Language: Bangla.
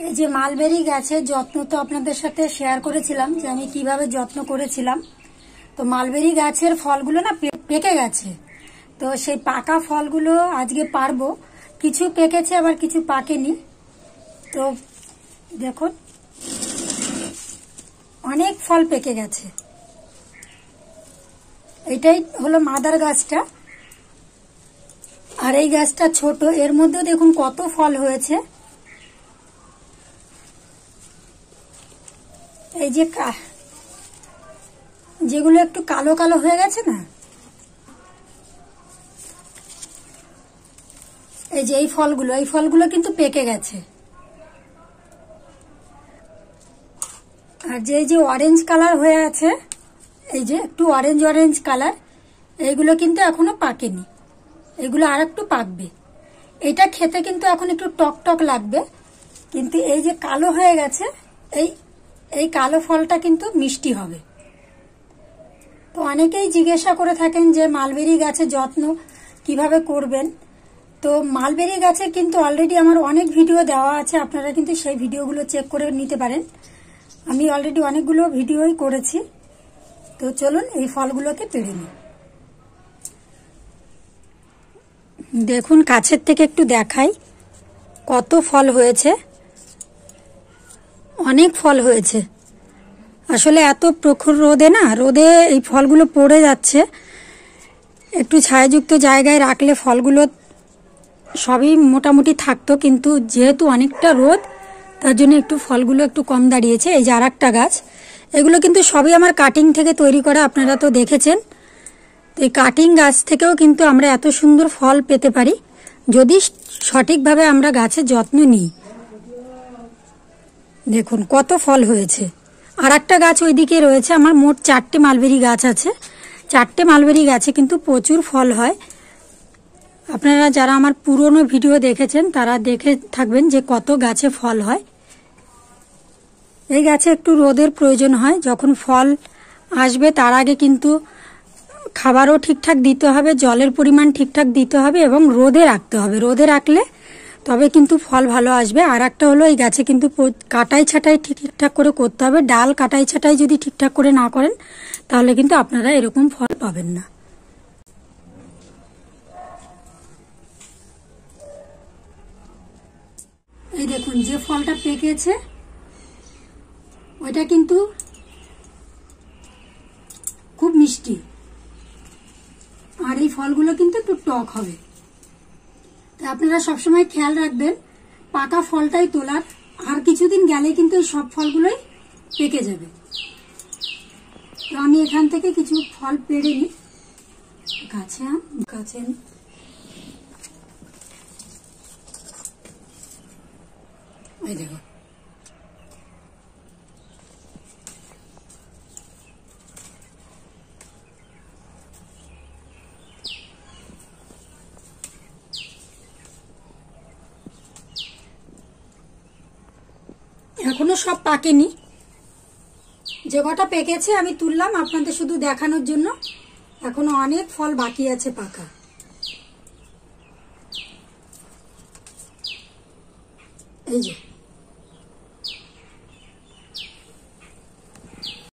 এই যে মালবেরি গাছের যত্ন তো আপনাদের সাথে শেয়ার করেছিলাম যে আমি কিভাবে যত্ন করেছিলাম। তো মালবেরি গাছের ফলগুলো না পেকে গেছে, তো সেই পাকা ফলগুলো আজকে পারবো। কিছু পেকেছে আবার কিছু পাকেনি। তো দেখুন অনেক ফল পেকে গেছে। এটাই হলো মাদার গাছটা, আর এই গাছটা ছোট। এর মধ্যে দেখুন কত ফল হয়েছে। এই যে যেগুলো একটু কালো কালো হয়ে গেছে না, এই যে এই ফলগুলো কিন্তু পেকে গেছে। আর যে অরেঞ্জ কালার হয়ে আছে, এই যে একটু অরেঞ্জ কালার, এইগুলো কিন্তু এখনো পাকেনি, এগুলো আর একটু পাকবে। এটা খেতে কিন্তু এখন একটু টক টক লাগবে, কিন্তু এই যে কালো হয়ে গেছে, এই কালো ফলটা কিন্তু মিষ্টি হবে। তো অনেকেই জিজ্ঞাসা করে থাকেন যে মালবেরি গাছের যত্ন কিভাবে করবেন। তো মালবেরি গাছে কিন্তু অলরেডি আমার অনেক ভিডিও দেওয়া আছে, আপনারা কিন্তু সেই ভিডিওগুলো চেক করে নিতে পারেন। আমি অলরেডি অনেকগুলো ভিডিওই করেছি। তো চলুন এই ফলগুলোকে পেড়ে নিই। দেখুন কাছের থেকে একটু দেখাই কত ফল হয়েছে, অনেক ফল হয়েছে। আসলে এত প্রখর রোদে এই ফলগুলো পড়ে যাচ্ছে। একটু ছায়াযুক্ত জায়গায় রাখলে ফলগুলো সবই মোটামুটি থাকতো, কিন্তু যেহেতু অনেকটা রোদ, তার জন্য একটু ফলগুলো একটু কম দাঁড়িয়েছে। এই যে আর একটা গাছ, এগুলো কিন্তু সবই আমার কাটিং থেকে তৈরি করা, আপনারা তো দেখেছেন। তো এই কাটিং গাছ থেকেও কিন্তু আমরা এত সুন্দর ফল পেতে পারি যদি সঠিকভাবে আমরা গাছের যত্ন নিই। দেখুন কত ফল হয়েছে। আর একটা গাছ ওইদিকে রয়েছে। আমার মোট 4টে মালবেরি গাছ আছে। 4টে মালবেরি গাছে কিন্তু প্রচুর ফল হয়। আপনারা যারা আমার পুরনো ভিডিও দেখেছেন তারা দেখে থাকবেন যে কত গাছে ফল হয়। এই গাছে একটু রোদের প্রয়োজন হয়। যখন ফল আসবে তার আগে কিন্তু খাবারও ঠিকঠাক দিতে হবে, জলের পরিমাণ ঠিকঠাক দিতে হবে এবং রোদে রাখতে হবে। রোদে রাখলে তবে কিন্তু ফল ভালো আসবে। আর একটা হলো এই গাছে কিন্তু কাটাই ছাটাই ঠিকঠাক করে করতে হবে। ডাল কাটাই ছাটাই যদি ঠিকঠাক করে না করেন তাহলে কিন্তু আপনারা এরকম ফল পাবেন না। এই দেখুন যে ফলটা পেকেছে ওইটা কিন্তু খুব মিষ্টি, আর এই ফলগুলো কিন্তু একটু টক হবে। তাই আপনারা সবসময় খেয়াল রাখবেন পাকা ফলটাই তোলার। আর কিছুদিন গেলে কিন্তু এই সব ফলগুলোই পেকে যাবে। তো আমি এখান থেকে কিছু ফল পেড়ে নিই। গাছে এই দেখো, এখনো সব পাকেনি। যে কটা পেকেছে আমি তুললাম আপনাদের শুধু দেখানোর জন্য। এখনো অনেক ফল বাকি আছে পাকা। এই যে